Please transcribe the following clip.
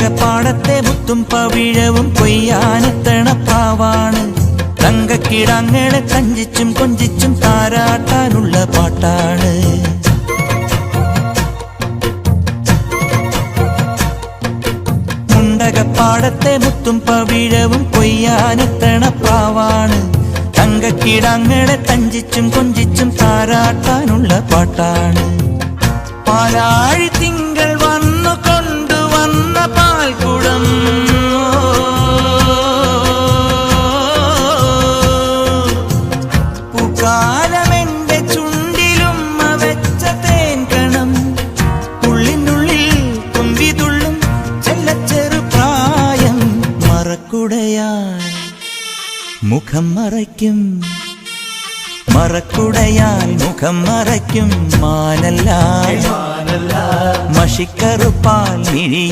മുണ്ടകപ്പാടത്തെ മുത്തും പവിഴവും കൊയ്യാനെത്തണ പ്രാവാണ്. തങ്കക്കിടാങ്ങളെ തഞ്ചിച്ചും കൊഞ്ചിച്ചും താരാട്ടാനുള്ള പാട്ടാണ്. മുണ്ടകപ്പാടത്തെ മുത്തും പവിഴവും കൊയ്യാനെത്തണ പ്രാവാണ്. തങ്കക്കിടാങ്ങളെ തഞ്ചിച്ചും കൊഞ്ചിച്ചും താരാട്ടാനുള്ള പാട്ടാണ്. പാലാഴി തിങ്കൾ വന്നു കൊണ്ടുവന്ന പാൽക്കുടം പൂക്കാലമെന്റെ ചുണ്ടിലുമ്മ വെച്ച തേൻകണം. ഉള്ളിനുള്ളിൽ തുമ്പിതുള്ളും ചെല്ലച്ചെറു പ്രായം. മറക്കുടയാൽ മുഖം മറയ്ക്കും, മറക്കുടയാൽ മുഖം മറയ്ക്കും. മാനല്ല മഷിക്കറുപ്പാൽ മിഴി